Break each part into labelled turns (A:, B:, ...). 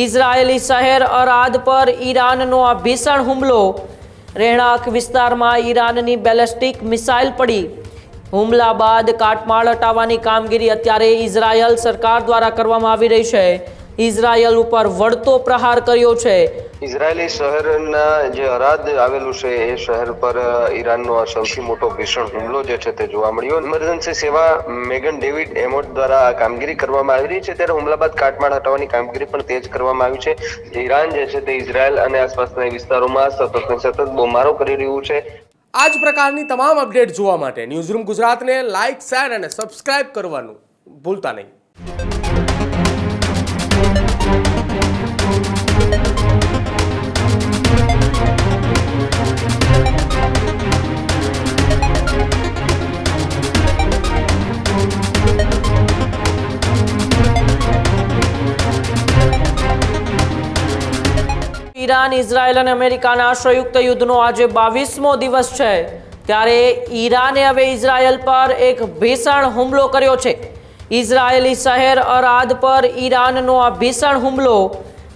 A: ઇઝરાયેલી શહેર અરાદ પર ઈરાનનો આ ભીષણ હુમલો। રહેણાંક વિસ્તારમાં ઈરાનની બેલેસ્ટિક મિસાઇલ પડી। હુમલા બાદ કાટમાળ હટાવવાની કામગીરી અત્યારે ઇઝરાયલ સરકાર દ્વારા કરવામાં આવી રહી છે। ઇઝરાયલ ઉપર વળતો પ્રહાર કર્યો છે।
B: ઇઝરાયેલી શહેરના જે અરાદ આવેલું છે એ શહેર પર ઈરાનનો આ સૌથી મોટો ભીષણ હુમલો જે છે તે જોવા મળ્યો। ઇમરજન્સી સેવા મેગન ડેવિડ એમોટ દ્વારા આ કામગીરી કરવામાં આવી રહી છે, ત્યારે હુમલા બાદ કાટમાળ હટાવવાની કામગીરી પણ તેજ કરવામાં આવી છે। ઈરાન જે છે તે ઇઝરાયલ અને આસપાસના વિસ્તારોમાં સતત બોમ્બારો કરી રહ્યું છે।
C: આ જ પ્રકારની તમામ અપડેટ જોવા માટે ન્યૂઝરૂમ ગુજરાતને લાઇક, શેર અને સબસ્ક્રાઇબ કરવાનું ભૂલતા નહીં।
A: ઈરાન, ઇઝરાયલ અને અમેરિકાના સંયુક્ત યુદ્ધનો આજે 22મો દિવસ છે, ત્યારે ઈરાને હવે ઇઝરાયલ પર એક ભીષણ હુમલો કર્યો છે। ઇઝરાયેલી શહેર અરાદ પર ઈરાનનો આ ભીષણ હુમલો।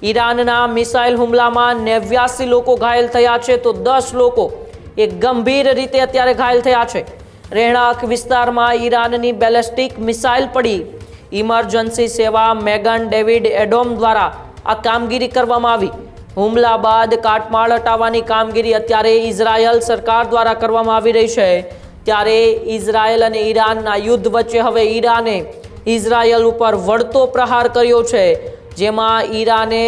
A: ઈરાનના મિસાઇલ હુમલામાં 89 લોકો ઘાયલ થયા છે, તો 10 લોકો એક ગંભીર રીતે અત્યારે ઘાયલ થયા છે। રહેણાંક વિસ્તારમાં ઈરાનની બેલેસ્ટિક મિસાઇલ પડી। ઇમરજન્સી સેવા મેગન ડેવિડ એડોમ દ્વારા આ કામગીરી કરવામાં આવી। હુમલા બાદ કાટમાળ હટાવવાની કામગીરી અત્યારે ઇઝરાયલ સરકાર દ્વારા કરવામાં આવી રહી છે, ત્યારે ઇઝરાયલ અને ઈરાનના યુદ્ધ વચ્ચે હવે ઈરાને ઇઝરાયલ ઉપર વળતો પ્રહાર કર્યો છે, જેમાં ઈરાને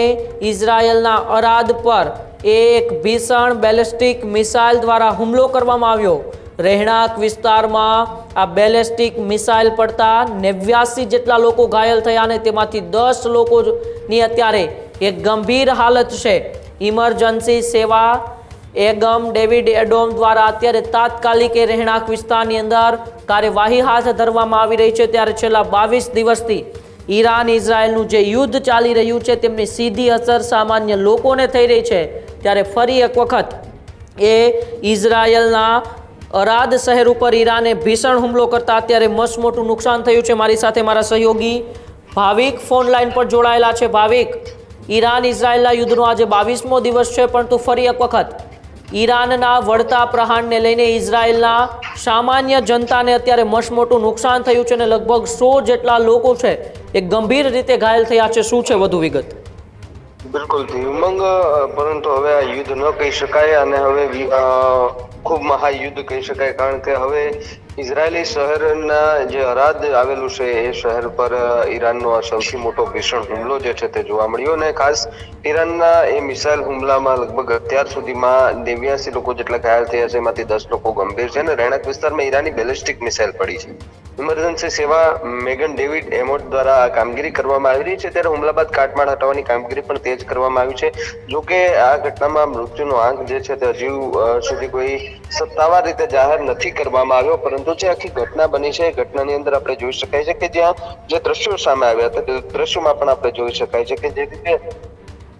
A: ઇઝરાયલના અરાદ પર એક ભીષણ બેલેસ્ટિક મિસાઇલ દ્વારા હુમલો કરવામાં આવ્યો। રહેણાંક વિસ્તારમાં આ બેલેસ્ટિક મિસાઇલ પડતા 89 જેટલા લોકો ઘાયલ થયા અને તેમાંથી 10 લોકોની અત્યારે એક ગંભીર હાલત છે। ઇમરજન્સી સેવા એગમ ડેવિડ એડોમ દ્વારા અત્યારે તાત્કાલિક રહેણાંક વિસ્તારની અંદર કાર્યવાહી હાથ ધરવામાં આવી રહી છે, ત્યારે છેલ્લા 22 દિવસથી ઈરાન ઇઝરાયલનું જે યુદ્ધ ચાલી રહ્યું છે તેમની સીધી અસર સામાન્ય લોકોને થઈ રહી છે। ત્યારે ફરી એક વખત એ ઇઝરાયલના અરાદ શહેર ઉપર ઈરાને ભીષણ હુમલો કરતા અત્યારે મસ્ત મોટું નુકસાન થયું છે। મારી સાથે મારા સહયોગી ભાવિક ફોન લાઈન પર જોડાયેલા છે। ભાવિક, ઈરાન ઇઝરાયલના યુદ્ધનો આજે 22મો દિવસ છે, પરંતુ ફરી એક વખત ઈરાનના વળતા પ્રહારને લઈને ઇઝરાયલના સામાન્ય જનતાને અત્યારે મસ્ત મોટું નુકસાન થયું છે અને લગભગ 100 જેટલા લોકો છે એ ગંભીર રીતે ઘાયલ થયા છે। શું છે વધુ વિગત?
B: બિલકુલ ઉમંગ, પરંતુ હવે આ યુદ્ધ ન કહી શકાય અને હવે ખૂબ મહાયુદ્ધ કહી શકાય, કારણ કે હવે ઇઝરાયેલી શહેરના જે અરાદ આવેલું છે એ શહેર પર ઈરાનનો આ સૌથી મોટો ભીષણ હુમલો જે છે તે જોવા મળ્યો। અને ખાસ ઈરાનના એ મિસાઇલ હુમલામાં લગભગ અત્યાર સુધીમાં 89 લોકો જેટલા ઘાયલ થયા છે, એમાંથી 10 લોકો ગંભીર છે અને રહેણાંક વિસ્તારમાં ઈરાની બેલેસ્ટિક મિસાઇલ પડી છે। ઇમરજન્સી સેવા મેગન ડેવિડ એમોટ દ્વારા આ કામગીરી કરવામાં આવી રહી છે, ત્યારે હુમલા બાદ કાટમાળ હટાવવાની કામગીરી પણ તેજ કરવામાં આવી છે। જોકે આ ઘટનામાં મૃત્યુનો આંક જે છે તે હજુ સુધી કોઈ સત્તાવાર રીતે જાહેર નથી કરવામાં આવ્યો, પરંતુ જે આખી ઘટના બની છે એ ઘટનાની અંદર આપણે જોઈ શકાય છે કે જ્યાં જે દ્રશ્યો સામે આવ્યા હતા તે દ્રશ્યોમાં પણ આપણે જોઈ શકાય છે કે જે રીતે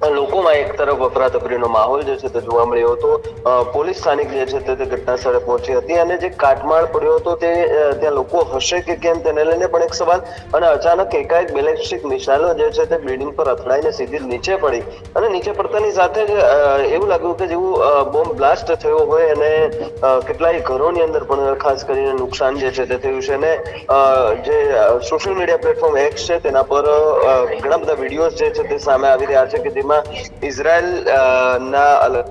B: લોકોમાં એક તરફ અફરાતફરીનો માહોલ જે છે તે જોવા મળ્યો હતો। પોલીસ સ્થાનિક જે છે તે ઘટના સ્થળે પહોંચી હતી અને જે કાટમાળ પડ્યો હતો તે ત્યાં લોકો હશે કે કેમ તેને લઈને પણ એક સવાલ। અને અચાનક એકાએક બેલેસ્ટિક મિસાઇલો જે છે તે બિલ્ડિંગ પર અથડાઈને સીધી નીચે પડી અને નીચે પડતાની સાથે જ એવું લાગ્યું કે જેવું બોમ્બ બ્લાસ્ટ થયો હોય અને કેટલાય ઘરોની અંદર પણ ખાસ કરીને નુકસાન જે છે તે થયું છે। અને જે સોશિયલ મીડિયા પ્લેટફોર્મ એક્સ છે તેના પર ઘણા બધા વિડીયોઝ જે છે તે સામે આવી રહ્યા છે કે જેમાં ઇઝરાયલ ના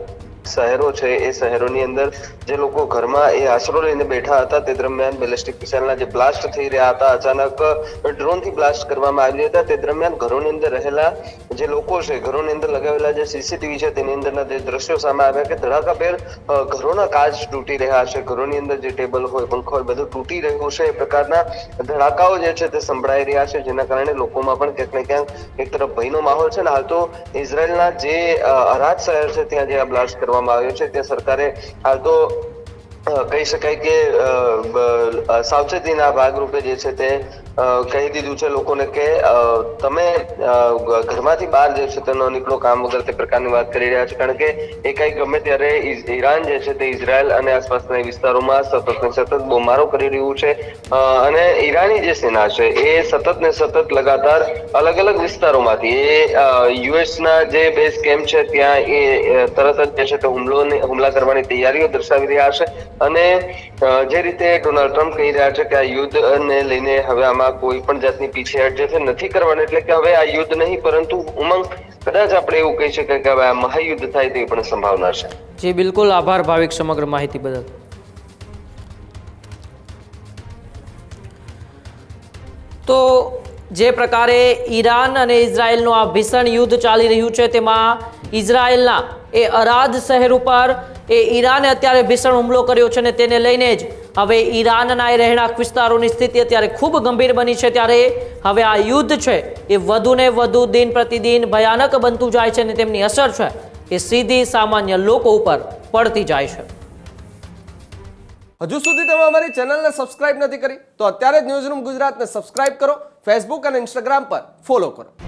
B: શહેરો છે એ શહેરોની અંદર જે લોકો ઘરમાં એ આશરો લઈને બેઠા હતા તે દરમિયાન બેલેસ્ટિક મિસાઇલના જે બ્લાસ્ટ થઈ રહ્યા હતા, અચાનક ડ્રોનથી બ્લાસ્ટ કરવામાં આવ્યા હતા, તે દરમિયાન ઘરોની અંદર રહેલા જે લોકો છે, ઘરોની અંદર લગાવેલા જે સીસીટીવી છે તેની અંદરના જે દ્રશ્યો સામે આવ્યા કે ધડાકાભેર ઘરોના કાચ તૂટી રહ્યા છે, ઘરોની અંદર જે ટેબલ હોય, પંખો હોય, બધું તૂટી રહ્યું છે। એ પ્રકારના ધડાકાઓ જે છે તે સંભળાઈ રહ્યા છે, જેના કારણે લોકોમાં પણ ક્યાંક ને ક્યાંક એક તરફ ભયનો માહોલ છે। ને હાલ તો ઇઝરાયલના જે અરાદ શહેર છે ત્યાં જે આ બ્લાસ્ટ કરવામાં આવ્યો છે ત્યાં સરકારે હાલ તો કહી શકાય કે સાવચેતીના ભાગરૂપે જે છે તે કહી દીધું છે લોકોને કે તમે ઘરમાંથી બહાર જે છે તે ન નીકળો, કામ વગર, તે પ્રકારની વાત કરી રહ્યા છે. કારણ કે એકાએક ગમે ત્યારે ઈરાન જે છે તે ઇઝરાયલ અને આસપાસના વિસ્તારોમાં સતત ને સતત બોમ્બારો કરી રહ્યું છે. અને ઈરાની જે સેના છે એ સતત ને સતત લગાતાર અલગ અલગ વિસ્તારોમાંથી યુએસ ના જે બેઝ કેમ્પ છે ત્યાં એ તરત જ જે છે તે હુમલા કરવાની તૈયારીઓ દર્શાવી રહ્યા છે. અને જે રીતે ડોનાલ્ડ ટ્રમ્પ કહી રહ્યા છે કે આ યુદ્ધને લઈને હવે આમાં કોઈ પણ જાતની પીછેહટ જે છે નથી કરવાની, એટલે કે હવે આ યુદ્ધ નહીં પરંતુ ઉમંગ, કદાચ આપણે એવું કહી શકાય કે હવે આ મહાયુદ્ધ થાય તેવી પણ સંભાવના છે.
A: જી બિલકુલ, આભાર ભાવિક સમગ્ર માહિતી બદલ. તો જે પ્રકારે ઈરાન અને ઇઝરાયલનું આ ભીષણ યુદ્ધ ચાલી રહ્યું છે તેમાં ઇઝરાયલના એ અરાદ શહેર ઉપર ઈરાને અત્યારે ભીષણ હુમલો કર્યો છે અને તેને લઈને જ હવે ઈરાનના એ રહેણાંક વિસ્તારોની સ્થિતિ અત્યારે ખૂબ ગંભીર બની છે. ત્યારે હવે આ યુદ્ધ છે એ વધુને વધુ દિન પ્રતિદિન ભયાનક બનતું જાય છે અને તેમની અસર છે એ સીધી સામાન્ય લોકો ઉપર પડતી જાય છે.
C: હજુ સુધી તમે અમારી ચેનલને સબસ્ક્રાઇબ નથી કરી તો અત્યારે જ ન્યૂઝરૂમ ગુજરાતને સબસ્ક્રાઇબ કરો, ફેસબુક અને ઇન્સ્ટાગ્રામ પર ફોલો કરો.